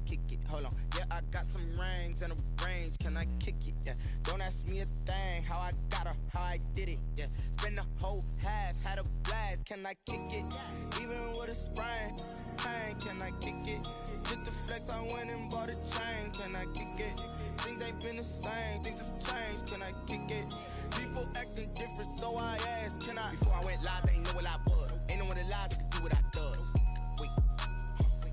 kick it? Hold on. Yeah, I got some rings and a range. Can I kick it? Yeah. Don't ask me a thing. How I got her, how I did it. Yeah. Spend the whole half, had a blast. Can I kick it? Even with a sprain, pain. Can I kick it? Just the flex, I went and bought a chain. Can I kick it? Things ain't been the same. Things have changed. Can I kick it? People acting different, so I asked, can I? Before I went live, they ain't know what I was. Ain't no one alive that could do what I does. Wait.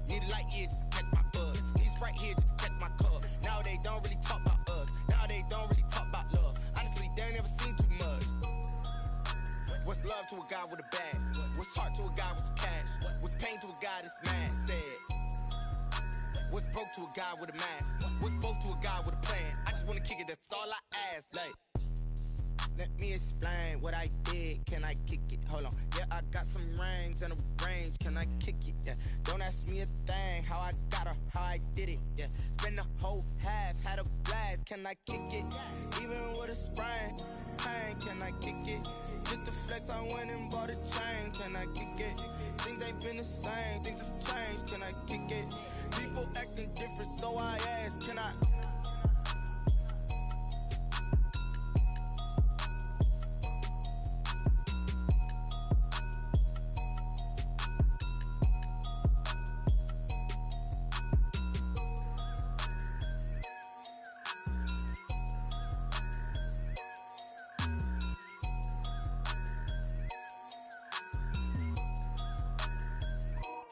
Need a light here just to catch my buzz. Need Sprite here just to catch my cup. Now they don't really talk about us. Now they don't really talk about love. Honestly, they ain't never seen too much. What's love to a guy with a bag? What's heart to a guy with some cash? What's pain to a guy that's mad? Said. What's broke to a guy with a mask? What's both to a guy with a plan? I just wanna kick it, that's all I ask. Like, let me explain what I did. Can I kick it? Hold on. Yeah, I got some rings and a range. Can I kick it? Yeah. Don't ask me a thing. How I got her, how I did it. Yeah. Spend the whole half, had a blast. Can I kick it? Even with a sprain, pain. Can I kick it? Just the flex, I went and bought a chain. Can I kick it? Things ain't been the same. Things have changed. Can I kick it? People acting different, so I ask, can I?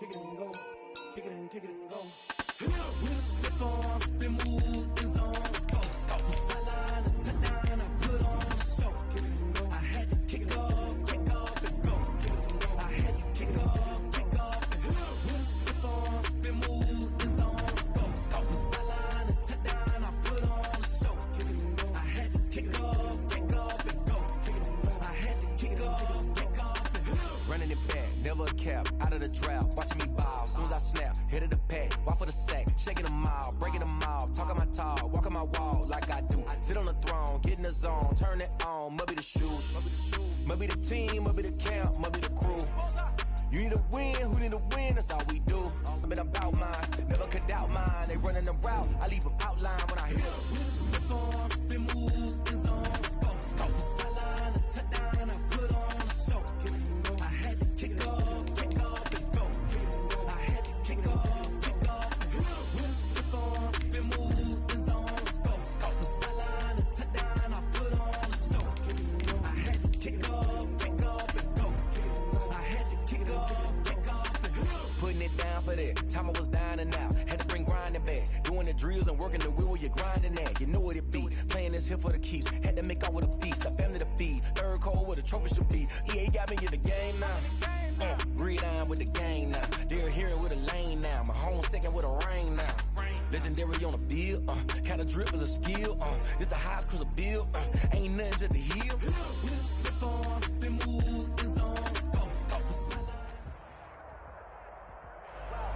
Kick it and go, kick it and kick it and go. With a stiff arm, spin move, in zone, scope. From sideline to touchdown, I put on a show. I had to kick off and go. I had to kick off and go. With a stiff arm, spin move, in zone, scope. From sideline to touchdown, I put on a show. I had to kick off and go. I had to kick off and go. Running it back, never a cap, out of the draft, watching me ball. Soon as I snap, hit of the pack, walk for the sack, shaking them all, breaking them off, talking my talk, walking my wall like I do. Sit on the throne, get in the zone, turn it on, must be the shoes, must be the team, must be the camp, must be the crew. You need a win, who need a win, that's all we do. I've been about mine, never could doubt mine. They running the route, I leave them outline when I hit them. With a stiff arm, spin move, in zone, scope. From sideline to touchdown, I put on a show. I had to kick off and go. I had to kick off and go. With a stiff arm, spin move, in zone, scope. From sideline to touchdown, I put on a show. I had to kick off and go. I had to kick off and go. Putting it down for that, time I was down and out. Had to bring grinding back, doing the drills and working the wheel where you're grinding at. You know what it be, playing this here for the keeps. Had to make out with a feast, a family to feed. Third cold where the trophy should be. EA got me in the game now. Breathe down with the game now. They're here with a lane now. My home second with a rain now. Legendary on the field, kinda drip is a skill. This the highest cruiser bill, ain't nothing just the hill. With a stiff arm, spin move, in zone, scope.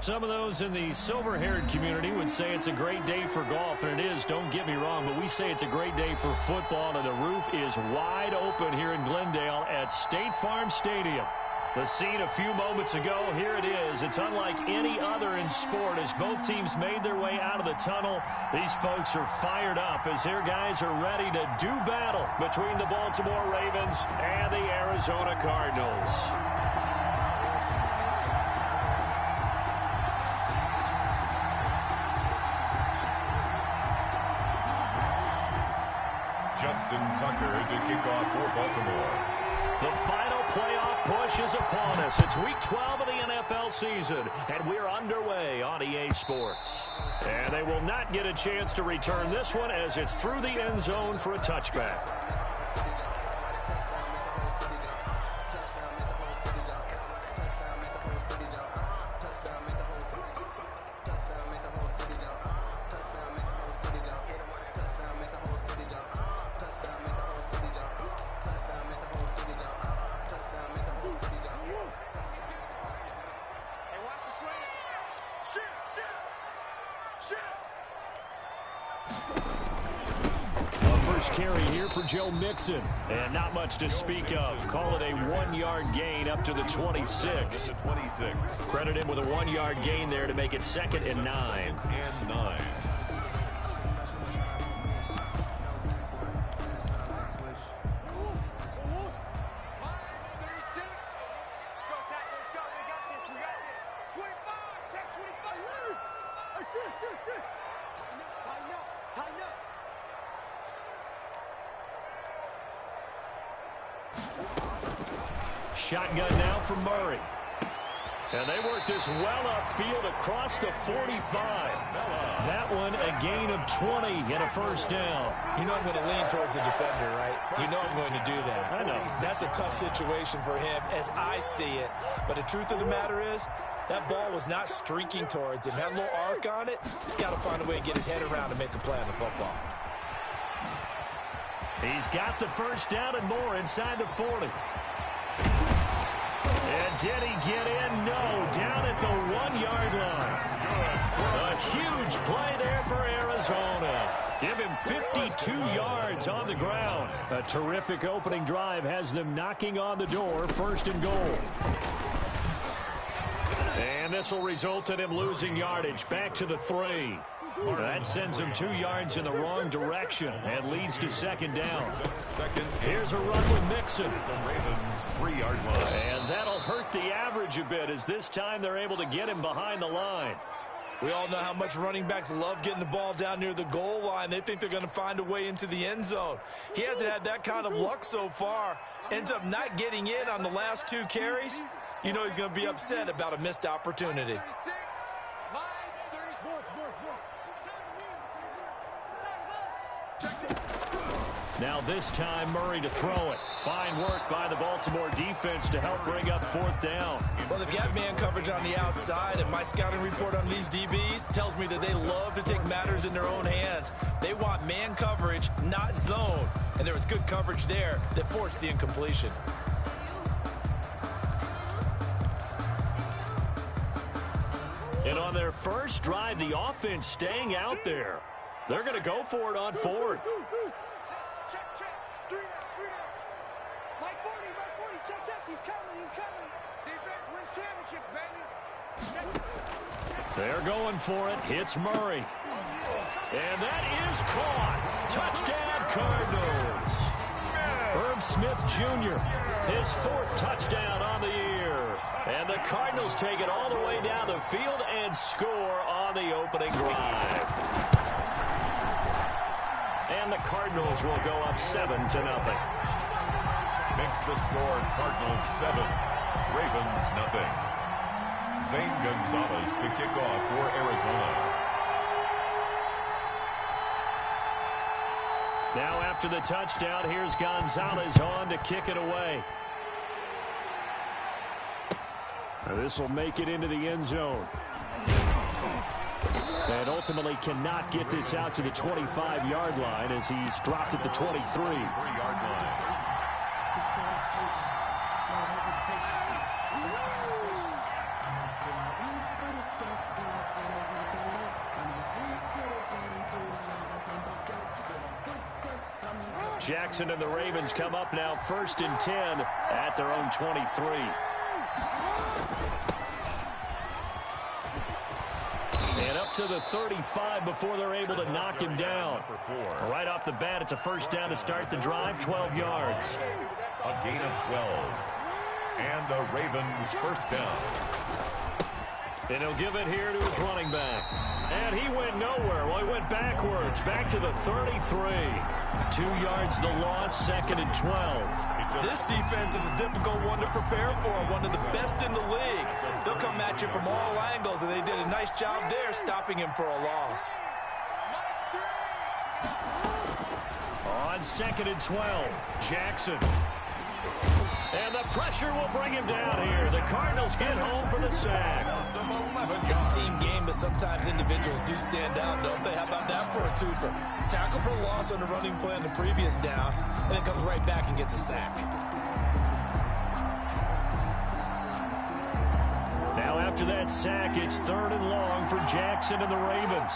Some of those in the silver-haired community would say it's a great day for golf, and it is, don't get me wrong, but we say it's a great day for football, and the roof is wide open here in Glendale at State Farm Stadium. The scene a few moments ago, here it is. It's unlike any other in sport as both teams made their way out of the tunnel. These folks are fired up as their guys are ready to do battle between the Baltimore Ravens and the Arizona Cardinals. Justin Tucker to kick off for Baltimore. The final playoff push is upon us. It's week 12 of the NFL season, and we're underway on EA Sports. And they will not get a chance to return this one as it's through the end zone for a touchback. carry here for Joe Mixon. And not much to speak of. Call it a 1-yard gain up to the 26. Credit him with a 1-yard gain there to make it 2nd and 9. Shotgun now for Murray. And they work this well upfield across the 45. That one a gain of 20 and a first down. You know I'm going to lean towards the defender, right? You know I'm going to do that. I know. That's a tough situation for him as I see it. But the truth of the matter is, that ball was not streaking towards him. Had a little arc on it. He's got to find a way to get his head around and make a play on the football. He's got the first down and more inside the 40. And did he get in? No. Down at the 1-yard line. A huge play there for Arizona. Give him 52 yards on the ground. A terrific opening drive has them knocking on the door. 1st and goal. And this will result in him losing yardage. Back to the 3. That sends him 2 yards in the wrong direction and leads to 2nd down. Here's a run with Mixon. Ravens 3-yard line. And that'll hurt the average a bit as this time they're able to get him behind the line. We all know how much running backs love getting the ball down near the goal line. They think they're going to find a way into the end zone. He hasn't had that kind of luck so far. Ends up not getting in on the last 2 carries. You know he's going to be upset about a missed opportunity. Now this time Murray to throw it. Fine work by the Baltimore defense to help bring up 4th down. Well, they've got man coverage on the outside, and my scouting report on these DBs tells me that they love to take matters in their own hands. They want man coverage, not zone. And there was good coverage there that forced the incompletion. And on their first drive, the offense staying out there. They're going to go for it on 4th. Check. 3 down. Mike 40. Check. He's coming. Defense wins championships, baby. They're going for it. Hits Murray. And that is caught. Touchdown, Cardinals. Herb Smith Jr., his 4th touchdown on the year. And the Cardinals take it all the way down the field and score on the opening drive. And the Cardinals will go up 7-0. Makes the score Cardinals 7, Ravens 0. Zane Gonzalez to kick off for Arizona. Now after the touchdown, here's Gonzalez on to kick it away. This will make it into the end zone. And ultimately cannot get this out to the 25-yard line as he's dropped at the 23. 3-yard line. Jackson and the Ravens come up now 1st and 10 at their own 23. And up to the 35 before they're able to knock him down. Right off the bat, it's a first down to start the drive, 12 yards. A gain of 12. And a Ravens first down. And he'll give it here to his running back. And he went nowhere. Well, he went backwards, back to the 33. 2 yards the loss, 2nd and 12. This defense is a difficult one to prepare for, one of the best in the league. They'll come at you from all angles, and they did a nice job there stopping him for a loss. On 2nd and 12, Jackson. And the pressure will bring him down here. The Cardinals get home for the sack. It's a team game, but sometimes individuals do stand out, don't they? How about that for a twofer? Tackle for a loss on the running play on the previous down, and then comes right back and gets a sack. Now after that sack, it's 3rd and long for Jackson and the Ravens.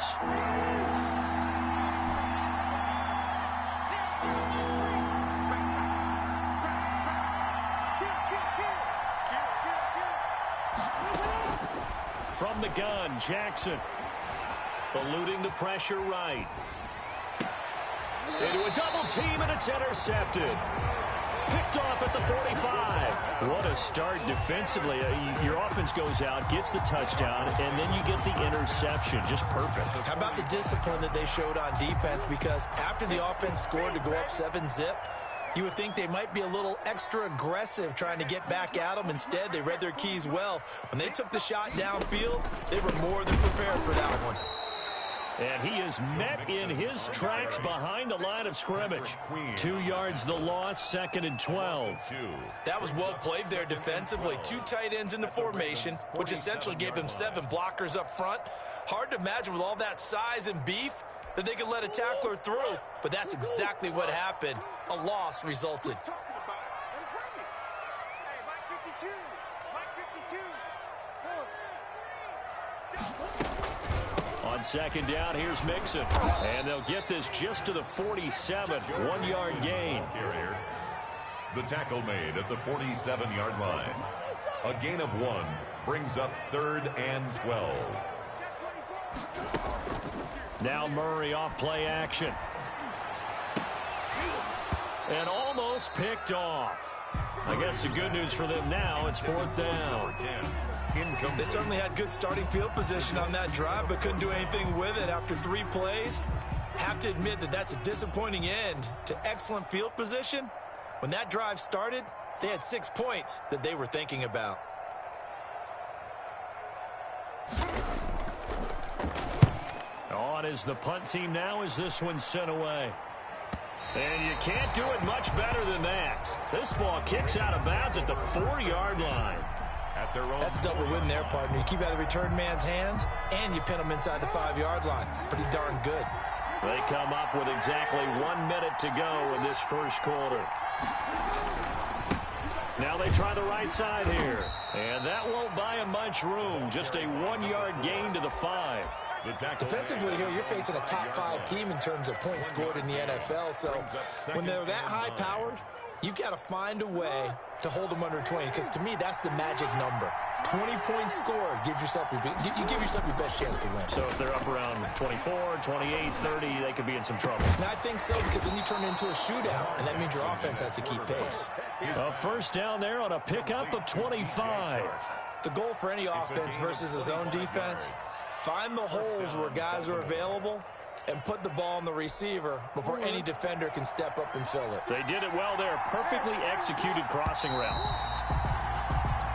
from the gun. Jackson eluding the pressure right. Into a double team, and it's intercepted. Picked off at the 45. What a start defensively. Your offense goes out, gets the touchdown, and then you get the interception. Just perfect. How about the discipline that they showed on defense? Because after the offense scored to go up 7-zip, you would think they might be a little extra aggressive trying to get back at them. Instead, they read their keys well. When they took the shot downfield, they were more than prepared for that one. And he is met in his tracks behind the line of scrimmage. 2 yards the loss, 2nd and 12. That was well played there defensively. 2 tight ends in the formation, which essentially gave them 7 blockers up front. Hard to imagine with all that size and beef that they could let a tackler through, but that's exactly what happened. A loss resulted. On 2nd down, here's Mixon. And they'll get this just to the 47. 1-yard gain. The tackle made at the 47-yard line. A gain of 1 brings up 3rd and 12. Now Murray off play action. And almost picked off. I guess the good news for them now, it's 4th down. They certainly had good starting field position on that drive, but couldn't do anything with it after 3 plays. Have to admit that that's a disappointing end to excellent field position. When that drive started, they had 6 points that they were thinking about. On is the punt team now as this one's sent away. And you can't do it much better than that. This ball kicks out of bounds at the 4-yard line. That's a double win there, partner. You keep out of the return man's hands, and you pin them inside the 5-yard line. Pretty darn good. They come up with exactly 1 minute to go in this first quarter. Now they try the right side here. And that won't buy them much room. Just a 1-yard gain to the 5. Defensively here, you're facing a top 5 team in terms of points scored in the NFL. So when they're that high-powered, you've got to find a way to hold them under 20, because to me, that's the magic number. 20 points scored gives yourself you give yourself your best chance to win. So if they're up around 24, 28, 30, they could be in some trouble. And I think so, because then you turn it into a shootout, and that means your offense has to keep pace. A first down there on a pickup of 25. The goal for any offense versus a zone defense, find the holes where guys are available and put the ball on the receiver before any defender can step up and fill it. They did it well there. Perfectly executed crossing route.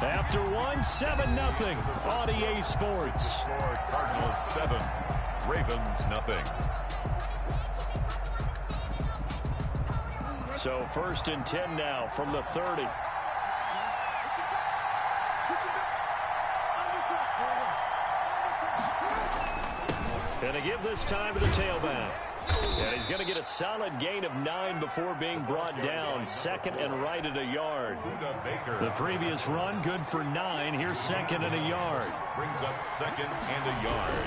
After 1, 7-0 on EA Sports. Score Cardinals 7, Ravens 0. So 1st and 10 now from the 30. And to give this time to the tailback. And he's going to get a solid gain of 9 before being brought down. 2nd and right at a yard. The previous run, good for 9. Here's 2nd and a yard. Brings up 2nd and a yard.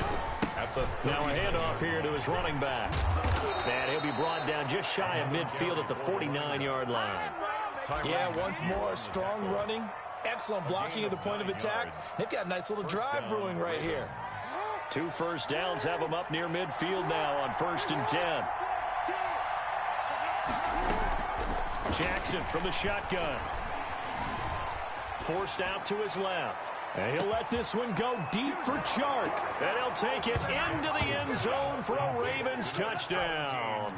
At the now a handoff here to his running back. And he'll be brought down just shy of midfield at the 49-yard line. Yeah, once more, strong running. Excellent blocking at the point of attack. They've got a nice little drive brewing right here. 2 first downs have him up near midfield now on 1st and 10. Jackson from the shotgun. Forced out to his left. And he'll let this one go deep for Chark. And he'll take it into the end zone for a Ravens touchdown.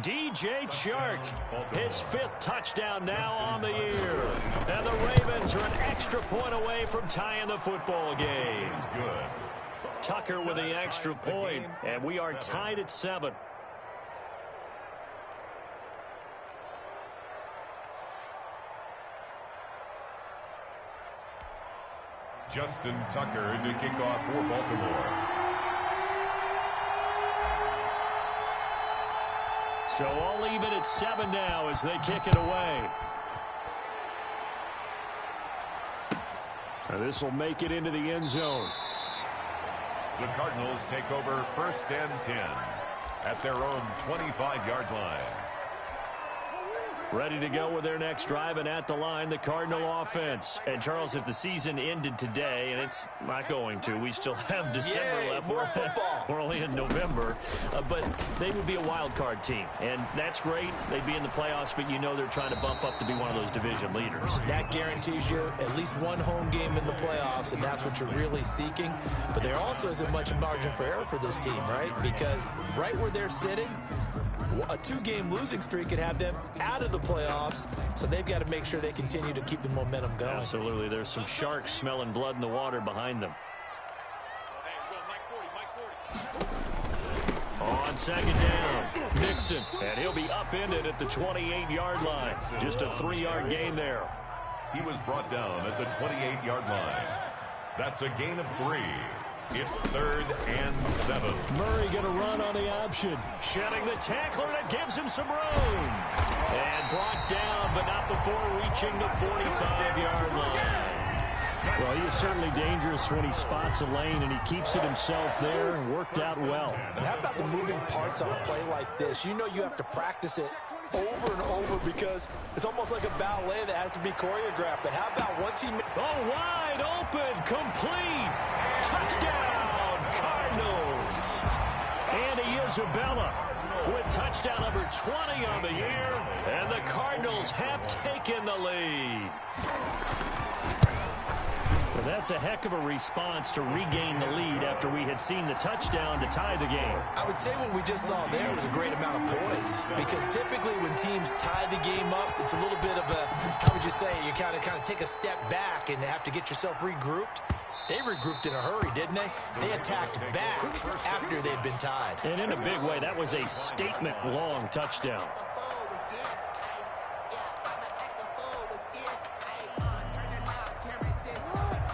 DJ Chark, his 5th touchdown now on the year. And the Ravens are an extra point away from tying the football game. Tucker with the extra point, and we are tied at 7. Justin Tucker to kick off for Baltimore. So all even at 7 now as they kick it away. And this will make it into the end zone. The Cardinals take over 1st and 10 at their own 25-yard line. Ready to go with their next drive, and at the line, the Cardinal offense. And, Charles, if the season ended today, and it's not going to, we still have December left. More football. We're only in November. But they would be a wild card team, and that's great. They'd be in the playoffs, but you know they're trying to bump up to be one of those division leaders. That guarantees you at least one home game in the playoffs, and that's what you're really seeking. But there also isn't much margin for error for this team, right? Because right where they're sitting, a 2-game losing streak could have them out of the playoffs, so they've got to make sure they continue to keep the momentum going. Absolutely. There's some sharks smelling blood in the water behind them. On second down, Mixon, and he'll be upended at the 28-yard line. Just a 3-yard gain there. He was brought down at the 28-yard line. That's a gain of 3. It's 3rd and 7. Murray going to run on the option. Shedding the tackler, that gives him some room. And brought down, but not before reaching the 45-yard line. Well, he is certainly dangerous when he spots a lane, and he keeps it himself there. Worked out well. And how about the moving parts on a play like this? You know you have to practice it over and over because it's almost like a ballet that has to be choreographed. But how about once he... Oh, wide open, complete. Touchdown, Cardinals. Andy Isabella with touchdown number 20 on the year, and the Cardinals have taken the lead. Well, that's a heck of a response to regain the lead after we had seen the touchdown to tie the game. I would say what we just saw there was a great amount of poise, because typically when teams tie the game up, it's a little bit of a, how would you say, you kind of take a step back and have to get yourself regrouped. They regrouped in a hurry, didn't they? They attacked back after they'd been tied. And in a big way, that was a statement-long touchdown.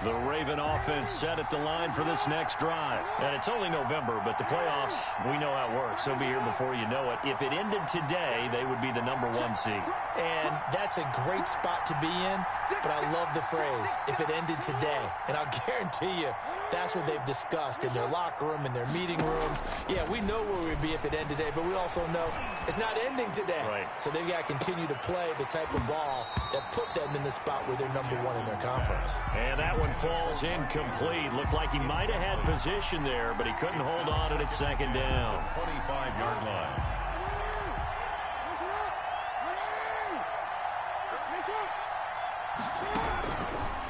The Raven offense set at the line for this next drive. And it's only November, but the playoffs, we know how it works. They'll be here before you know it. If it ended today, they would be the #1 seed. And that's a great spot to be in, but I love the phrase, if it ended today. And I'll guarantee you, that's what they've discussed in their locker room, in their meeting rooms. Yeah, we know where we'd be if it ended today, but we also know it's not ending today. Right. So they've got to continue to play the type of ball that put them in the spot where they're #1 in their conference. And that one falls incomplete. Looked like he might have had position there, but he couldn't hold on at second down. 25-yard line.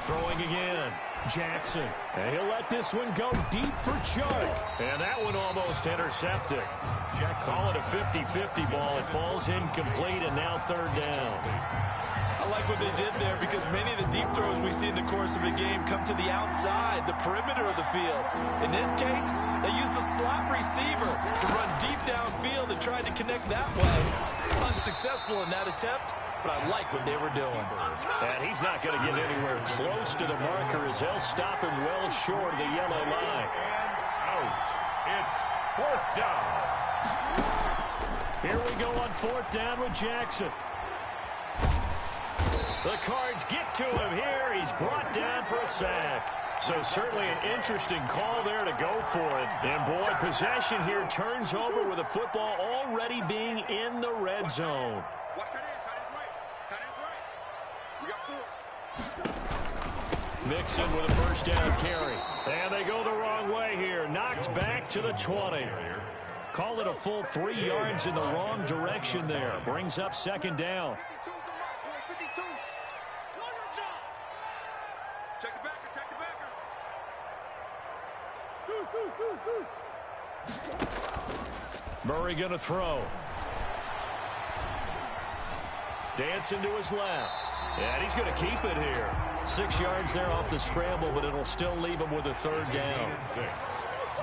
Throwing again. Jackson. And he'll let this one go deep for Chark. And that one almost intercepted. Call it a 50-50 ball. It falls incomplete, and now 3rd down. I like what they did there because many of the deep throws we see in the course of a game come to the outside, the perimeter of the field. In this case, they used the slot receiver to run deep downfield and tried to connect that way. Unsuccessful in that attempt, but I like what they were doing. And he's not going to get anywhere close to the marker as they'll stop him well short of the yellow line. And out. It's 4th down. Here we go on 4th down with Jackson. The Cards get to him here. He's brought down for a sack. So certainly an interesting call there to go for it. And boy, possession here turns over with the football already being in the red zone. Watch tight end, tight end's right. We got 4. Mixon with a first down carry. And they go the wrong way here. Knocked back to the 20. Call it a full 3 yards in the wrong direction there. Brings up 2nd down. 52. Check the backer, check the backer. Murray going to throw. Dancing to his left. And he's going to keep it here. 6 yards there off the scramble, but it'll still leave him with a 3rd down. 6.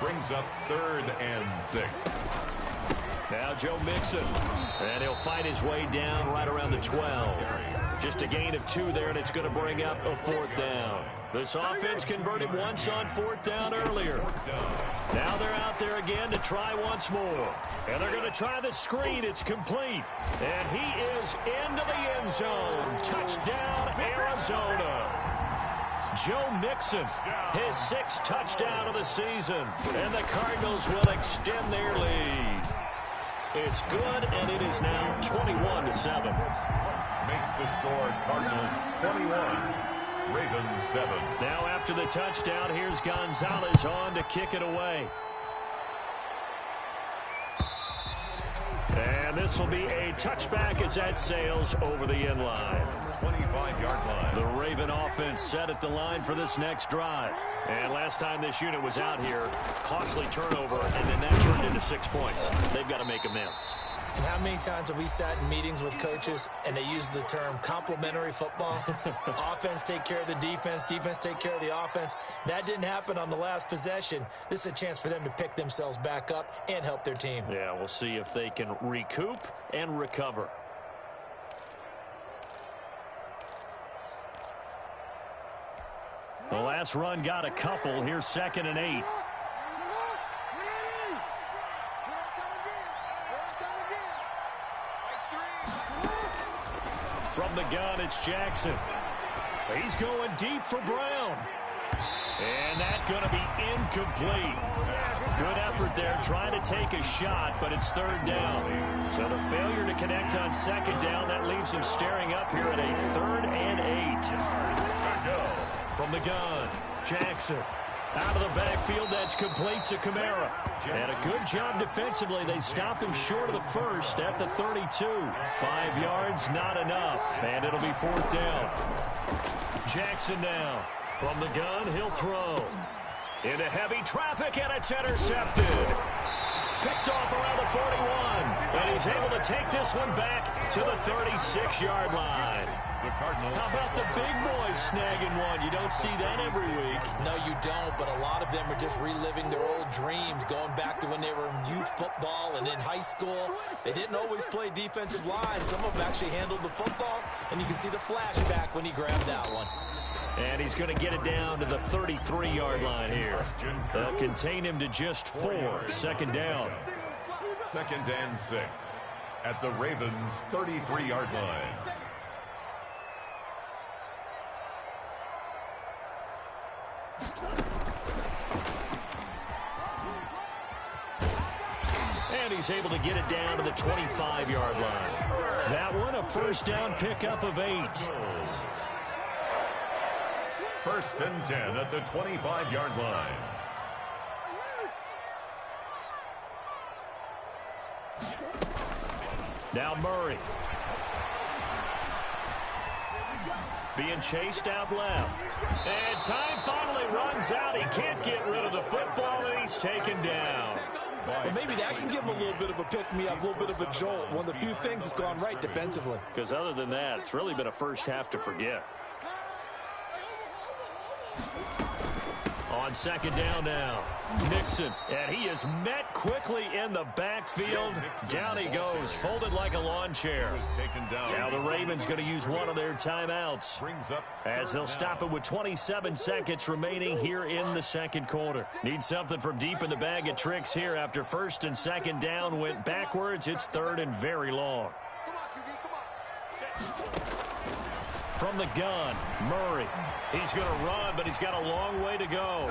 Brings up 3rd and 6. Now Joe Mixon. And he'll fight his way down right around the 12. Just a gain of 2 there, and it's going to bring up a 4th down. This offense converted once on 4th down earlier. Now they're out there again to try once more. And they're going to try the screen. It's complete. And he is into the end zone. Touchdown, Arizona. Joe Mixon, his 6th touchdown of the season. And the Cardinals will extend their lead. It's good, and it is now 21-7. Makes the score Cardinals 21, Ravens 7. Now after the touchdown, here's Gonzalez on to kick it away. And this will be a touchback as that sails over the end line. 25-yard line. The Raven offense set at the line for this next drive. And last time this unit was out here, costly turnover, and then that turned into 6 points. They've got to make amends. And how many times have we sat in meetings with coaches and they use the term complementary football? Offense take care of the defense, defense take care of the offense. That didn't happen on the last possession. This is a chance for them to pick themselves back up and help their team. Yeah, we'll see if they can recoup and recover. The last run got a couple. Here's 2nd and 8. From the gun, it's Jackson. He's going deep for Brown. And that's going to be incomplete. Good effort there, trying to take a shot, but it's 3rd down. So the failure to connect on 2nd down, that leaves him staring up here at a 3rd and 8. From the gun, Jackson. Out of the backfield, that's complete to Kamara. And a good job defensively. They stopped him short of the first at the 32. 5 yards, not enough. And it'll be 4th down. Jackson now. From the gun, he'll throw. Into heavy traffic, and it's intercepted. Picked off around the 41. And he's able to take this one back to the 36-yard line. How about the big boys snagging one? You don't see that every week. No, you don't, but a lot of them are just reliving their old dreams, going back to when they were in youth football and in high school. They didn't always play defensive line. Some of them actually handled the football, and you can see the flashback when he grabbed that one. And he's going to get it down to the 33-yard line here. They'll contain him to just 4. 2nd down. 2nd and 6 at the Ravens' 33-yard line. And he's able to get it down to the 25-yard line. That one, a 1st down pickup of 8. 1st and 10 at the 25-yard line. Now Murray. Being chased out left. And time finally runs out. He can't get rid of the football, and he's taken down. Well, maybe that can give him a little bit of a pick-me-up, a little bit of a jolt. One of the few things that's gone right defensively. Because other than that, it's really been a first half to forget. On 2nd down now, Nixon, and he is met quickly in the backfield. Down he goes, folded like a lawn chair. Now the Ravens going to use one of their timeouts as they'll stop it with 27 seconds remaining here in the 2nd quarter. Need something from deep in the bag of tricks here after 1st and 2nd down went backwards. It's 3rd and very long. From the gun, Murray. He's going to run, but he's got a long way to go.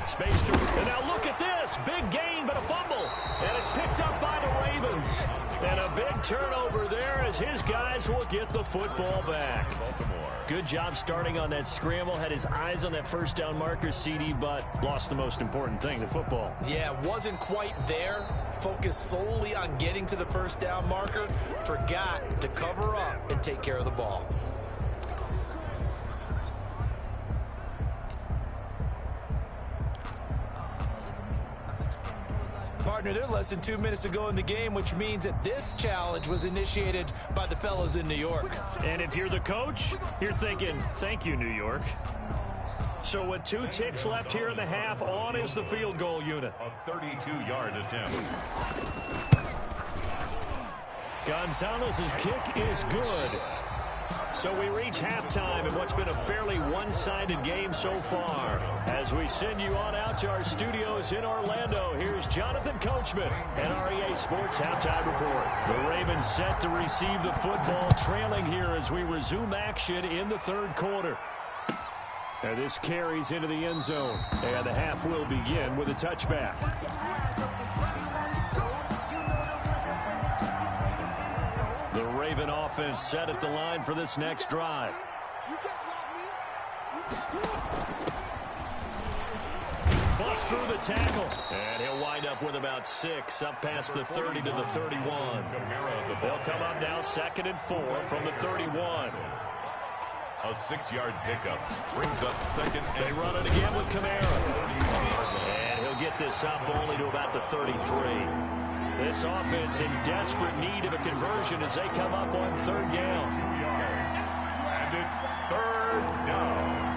Space to... And now look at this. Big gain, but a fumble. And it's picked up by the Ravens. And a big turnover there as his guys will get the football back. Good job starting on that scramble. Had his eyes on that 1st down marker, CD, but lost the most important thing, the football. Yeah, wasn't quite there. Focused solely on getting to the 1st down marker. Forgot to cover up and take care of the ball. Partner, they're less than 2 minutes to go in the game, which means that this challenge was initiated by the fellows in New York. And if you're the coach, you're thinking, thank you, New York. So with 2 ticks left here in the half, on is the field goal unit. A 32-yard attempt. Gonzalez's kick is good. So we reach halftime in what's been a fairly one-sided game so far. As we send you on out to our studios in Orlando, here's Jonathan Coachman and REA Sports Halftime Report. The Ravens set to receive the football, trailing here as we resume action in the 3rd quarter. And this carries into the end zone. And the half will begin with a touchback. Raven offense set at the line for this next drive. You can't block me. You can't do it. Bust through the tackle. And he'll wind up with about 6 up past the 30 to the 31. They'll come up now 2nd and 4 from the 31. A 6-yard pickup brings up 2nd and They run it again with Kamara. And he'll get this up only to about the 33. This offense in desperate need of a conversion as they come up on 3rd down. And it's 3rd down.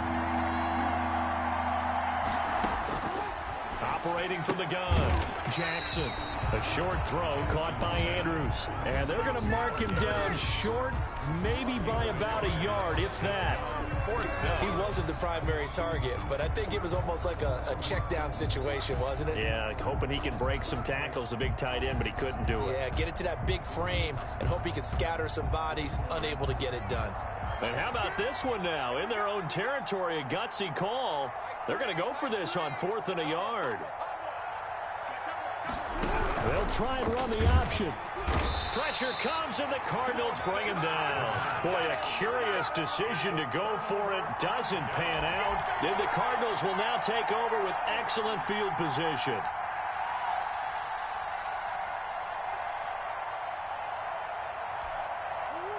Operating from the gun, Jackson. A short throw caught by Andrews. And they're going to mark him down short, maybe by about a yard, if that. He wasn't the primary target, but I think it was almost like a check down situation, wasn't it? Yeah, hoping he can break some tackles, the big tight end, but he couldn't do it. Yeah, get it to that big frame and hope he can scatter some bodies, unable to get it done. And how about this one now? In their own territory, a gutsy call. They're going to go for this on 4th and a yard. They'll try and run the option. Pressure comes, and the Cardinals bring him down. Boy, a curious decision to go for it. Doesn't pan out. Then the Cardinals will now take over with excellent field position.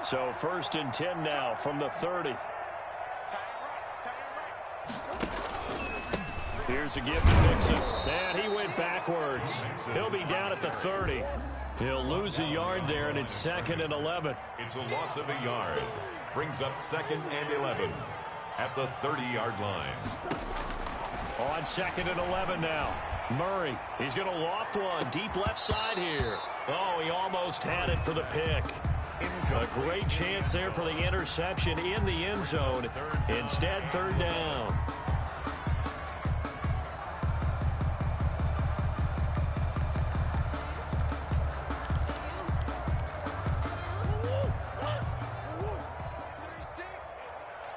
So 1st and 10 now from the 30. Here's a give to Mixon. And he went backwards. He'll be down at the 30. He'll lose a yard there, and it's 2nd and 11. It's a loss of a yard. Brings up 2nd and 11 at the 30-yard line. On 2nd and 11 now. Murray, he's going to loft one deep left side here. Oh, he almost had it for the pick. A great chance there for the interception in the end zone. Instead, 3rd down.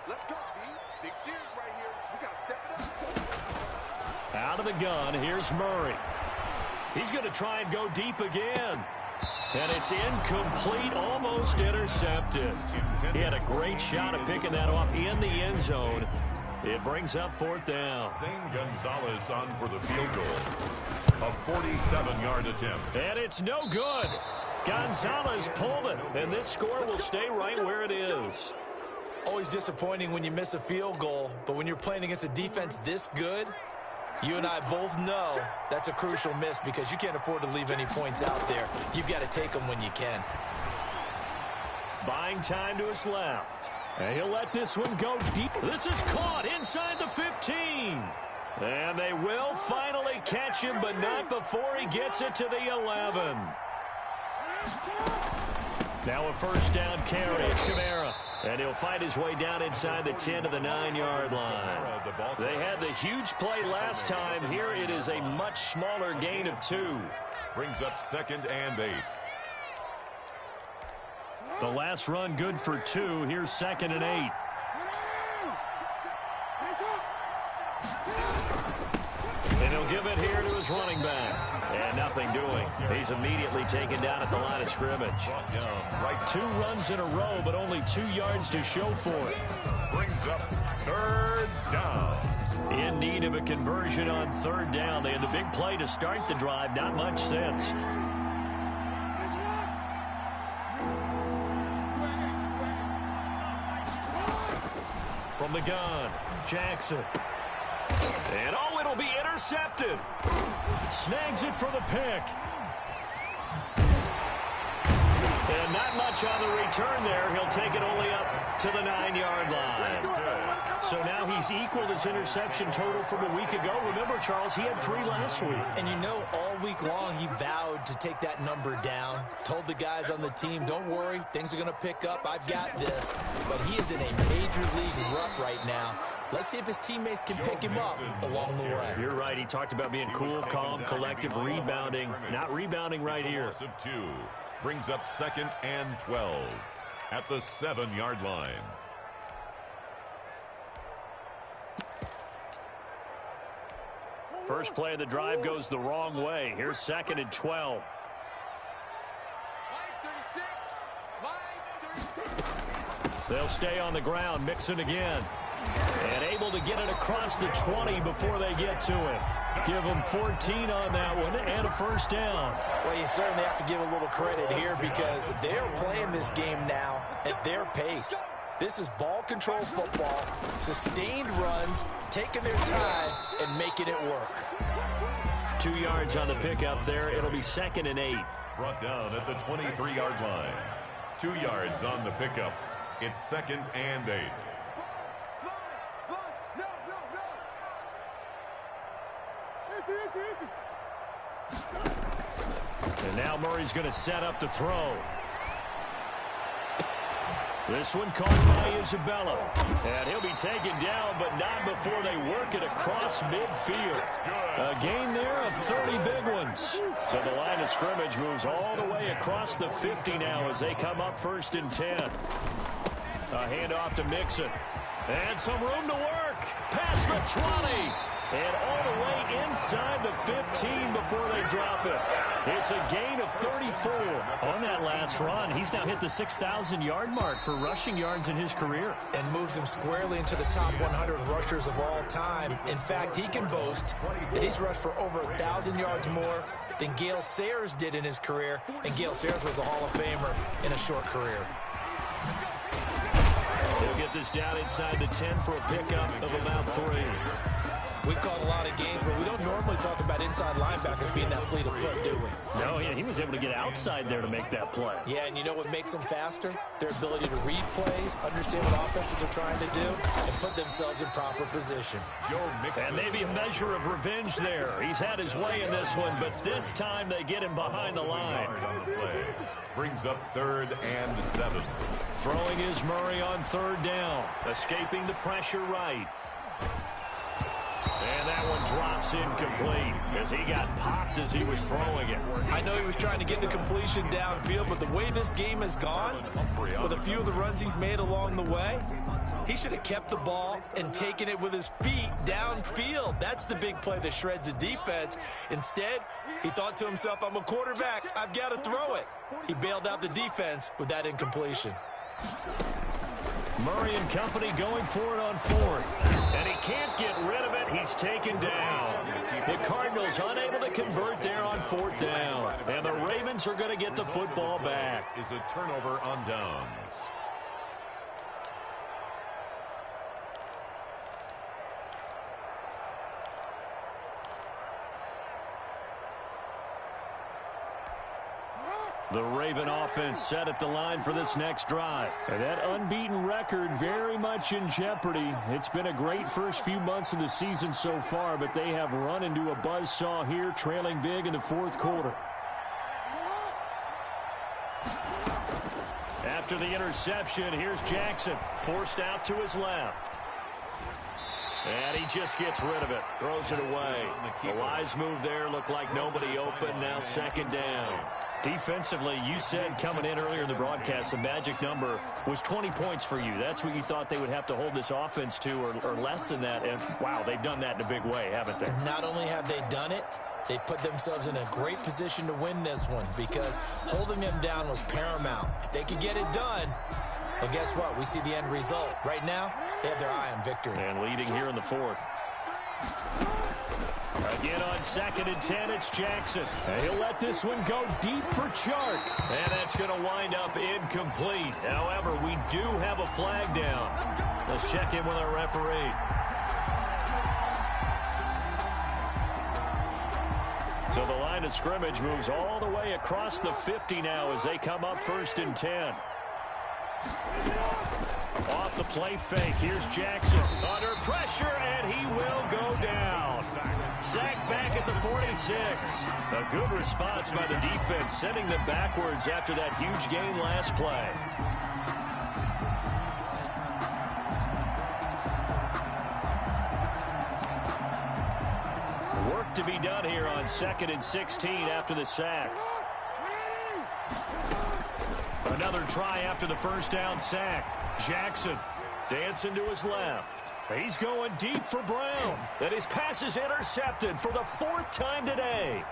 Let's go, D. Big series right here. We got to step it up. Out of the gun, here's Murray. He's going to try and go deep again. And it's incomplete, almost intercepted. He had a great shot at picking that off in the end zone. It brings up 4th down. Zane Gonzalez on for the field goal. A 47-yard attempt. And it's no good. Gonzalez pulled it, and this score will stay right where it is. Always disappointing when you miss a field goal, but when you're playing against a defense this good, you and I both know that's a crucial miss because you can't afford to leave any points out there. You've got to take them when you can. Buying time to his left. And he'll let this one go deep. This is caught inside the 15. And they will finally catch him, but not before he gets it to the 11. Now a 1st down carry. It's Kamara. And he'll fight his way down inside the 10 to the 9-yard line. They had the huge play last time. Here it is a much smaller gain of 2. Brings up 2nd and 8. The last run good for 2. Here's 2nd and 8. And he'll give it here to his running back. And nothing doing. He's immediately taken down at the line of scrimmage. 2 runs in a row, but only 2 yards to show for it. Brings up 3rd down. In need of a conversion on 3rd down. They had the big play to start the drive. Not much sense. From the gun, Jackson. And oh, it'll be intercepted. Snags it for the pick. And not much on the return there. He'll take it only up to the 9-yard line. So now he's equaled his interception total from a week ago. Remember, Charles, he had 3 last week. And you know, all week long he vowed to take that number down. Told the guys on the team, don't worry, things are going to pick up. I've got this. But he is in a major league rut right now. Let's see if his teammates can pick him up along the way. You're right. He talked about being cool, calm, collective, rebounding. Not rebounding right here. Loss of 2. Brings up 2nd and 12 at the 7-yard line. First play of the drive goes the wrong way. Here's 2nd and 12. Line 36. Line They'll stay on the ground, Mixon again. And able to get it across the 20 before they get to it. Give them 14 on that one and a first down. Well, you certainly have to give a little credit here because they're playing this game now at their pace. This is ball control football, sustained runs, taking their time and making it work. 2 yards on the pickup there. It'll be 2nd and 8. Brought down at the 23-yard line. 2 yards on the pickup. It's 2nd and 8. And now Murray's going to set up the throw. This one caught by Isabella. And he'll be taken down, but not before they work it across midfield. A gain there of 30 big ones. So the line of scrimmage moves all the way across the 50 now as they come up 1st and 10. A handoff to Mixon. And some room to work. Past the 20. And all the way inside the 15 before they drop it. It's a gain of 34. On that last run, he's now hit the 6,000-yard mark for rushing yards in his career. And moves him squarely into the top 100 rushers of all time. In fact, he can boast that he's rushed for over 1,000 yards more than Gale Sayers did in his career. And Gale Sayers was a Hall of Famer in a short career. He'll get this down inside the 10 for a pickup of about 3. We've called a lot of games, but we don't normally talk about inside linebackers being that fleet of foot, do we? No, he was able to get outside there to make that play. Yeah, and you know what makes them faster? Their ability to read plays, understand what offenses are trying to do, and put themselves in proper position. And maybe a measure of revenge there. He's had his way in this one, but this time they get him behind the line. Brings up 3rd and 7. Throwing is Murray on 3rd down. Escaping the pressure right. And that one drops incomplete as he got popped as he was throwing it. I know he was trying to get the completion downfield, but the way this game has gone, with a few of the runs he's made along the way, he should have kept the ball and taken it with his feet downfield. That's the big play that shreds a defense. Instead, he thought to himself, I'm a quarterback, I've got to throw it. He bailed out the defense with that incompletion. Murray and company going for it on 4th. And he can't get rid of it. He's taken down. The Cardinals unable to convert there on 4th down. And the Ravens are going to get the football back. Is a turnover on downs. The Raven offense set at the line for this next drive. And that unbeaten record very much in jeopardy. It's been a great first few months of the season so far, but they have run into a buzzsaw here, trailing big in the 4th quarter. After the interception, here's Jackson, forced out to his left. And he just gets rid of it, throws it away. The wise move there, looked like nobody open, now 2nd down. Defensively, you said coming in earlier in the broadcast, the magic number was 20 points for you. That's what you thought they would have to hold this offense to, or less than that. And, wow, they've done that in a big way, haven't they? And not only have they done it, they put themselves in a great position to win this one because holding them down was paramount. If they could get it done, well, guess what? We see the end result. Right now, they have their eye on victory. And leading here in the 4th. Again on 2nd and 10, it's Jackson. And he'll let this one go deep for Chark. And that's going to wind up incomplete. However, we do have a flag down. Let's check in with our referee. So the line of scrimmage moves all the way across the 50 now as they come up 1st and 10. Off the play fake, here's Jackson. Under pressure, and he will go down. Sacked back at the 46. A good response by the defense, sending them backwards after that huge gain last play. Work to be done here on 2nd and 16 after the sack. Another try after the first down sack. Jackson dancing to his left. He's going deep for Brown. And his pass is intercepted for the 4th time today.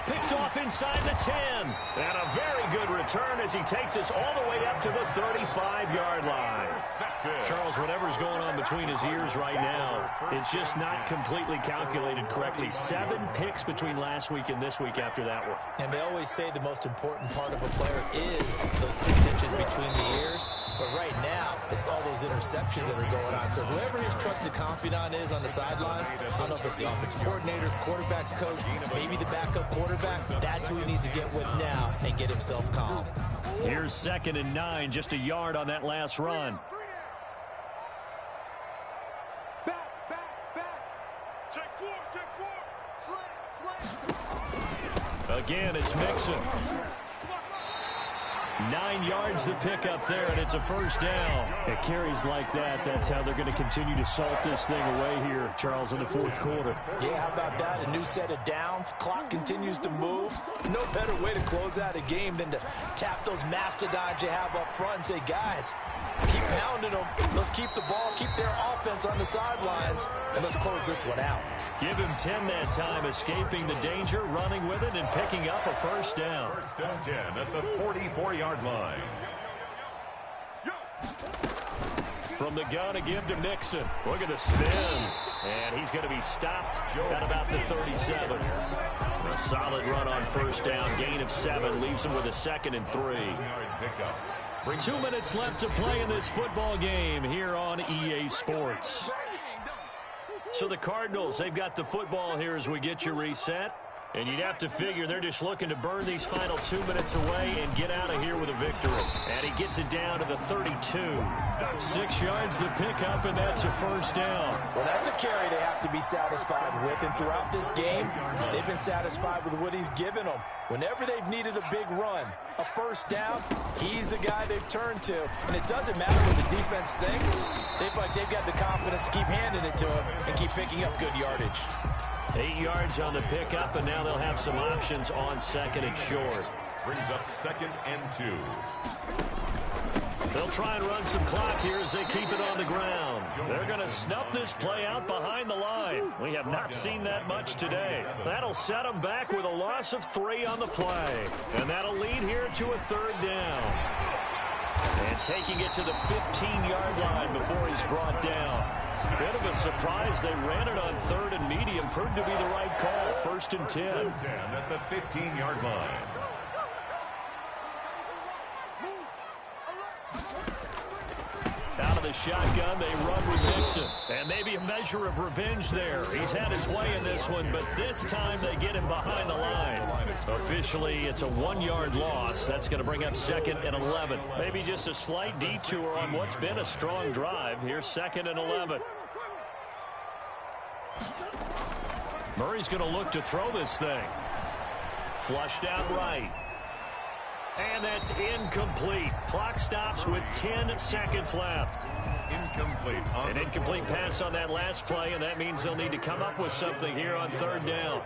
picked off inside the 10. And a very good return as he takes us all the way up to the 35-yard line. Charles, whatever's going on between his ears right now, it's just not completely calculated correctly. 7 picks between last week and this week after that one. And they always say the most important part of a player is those 6 inches between the ears. But right now, it's all those interceptions that are going on. So whoever his trusted confidant is on the sidelines, I don't know if it's the offensive coordinator, quarterback's coach, maybe the backup quarterback, that's who he needs to get with now and get himself calm. Here's 2nd and 9, just a yard on that last run. Again, it's Mixon. 9 yards to pick up there, and it's a first down. It carries like that. That's how they're going to continue to salt this thing away here, Charles, in the 4th quarter. Yeah, how about that? A new set of downs. Clock continues to move. No better way to close out a game than to tap those mastodons you have up front and say, guys, keep pounding them. Let's keep the ball, keep their offense on the sidelines, and let's close this one out. Give him 10 that time, escaping the danger, running with it, and picking up a first down. 1st and 10 at the 44-yard line. From the gun again to Mixon. Look at the spin. And he's going to be stopped at about the 37. A solid run on first down. Gain of 7 leaves him with a 2nd and 3. 2 minutes left to play in this football game here on EA Sports. So the Cardinals, they've got the football here as we get you reset. And you'd have to figure they're just looking to burn these final 2 minutes away and get out of here with a victory. And he gets it down to the 32. 6 yards to pick up, and that's a first down. Well, that's a carry they have to be satisfied with. And throughout this game, they've been satisfied with what he's given them. Whenever they've needed a big run, a first down, he's the guy they've turned to. And it doesn't matter what the defense thinks. They've got the confidence to keep handing it to him and keep picking up good yardage. 8 yards on the pickup, and now they'll have some options on 2nd and short. Brings up 2nd and 2. They'll try and run some clock here as they keep it on the ground. They're going to snuff this play out behind the line. We have not seen that much today. That'll set them back with a loss of 3 on the play. And that'll lead here to a 3rd down. And taking it to the 15-yard line before he's brought down. Bit of a surprise. They ran it on 3rd and medium. Proved to be the right call. 1st and 10. 1st and 10 at the 15-yard line. Out of the shotgun, they run with Mixon. And maybe a measure of revenge there. He's had his way in this one, but this time they get him behind the line. Officially, it's a 1-yard loss. That's going to bring up 2nd and 11. Maybe just a slight detour on what's been a strong drive. Here's 2nd and 11. Murray's going to look to throw this thing. Flushed out right. And that's incomplete. Clock stops with 10 seconds left. Incomplete. An incomplete pass on that last play, and that means they'll need to come up with something here on 3rd down.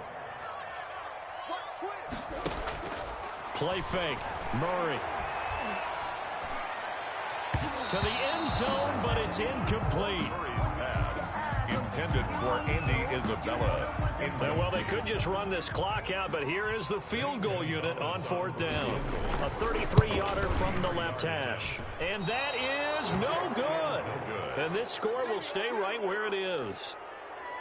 Play fake. Murray. To the end zone, but it's incomplete. Murray's pass intended for Andy Isabella. Well, they could just run this clock out, but here is the field goal unit on 4th down. A 33-yarder from the left hash. And that is no good. And this score will stay right where it is.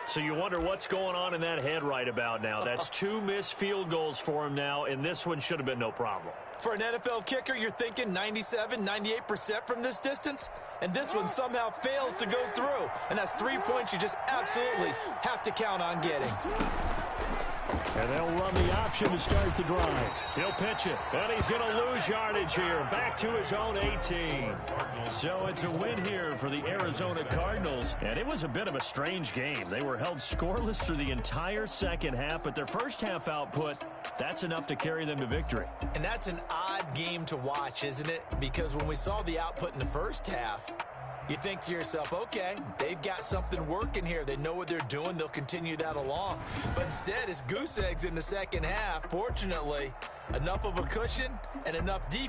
So you wonder what's going on in that head right about now. That's 2 missed field goals for him now, and this one should have been no problem. For an NFL kicker, you're thinking 97, 98% from this distance, and this one somehow fails to go through. And that's 3 points you just absolutely have to count on getting. And they'll run the option to start the drive. He'll pitch it, and he's going to lose yardage here. Back to his own 18. So it's a win here for the Arizona Cardinals. And it was a bit of a strange game. They were held scoreless through the entire second half, but their first half output, that's enough to carry them to victory. And that's an odd game to watch, isn't it? Because when we saw the output in the first half, you think to yourself, okay, they've got something working here. They know what they're doing. They'll continue that along. But instead, it's goose eggs in the second half. Fortunately, enough of a cushion and enough defense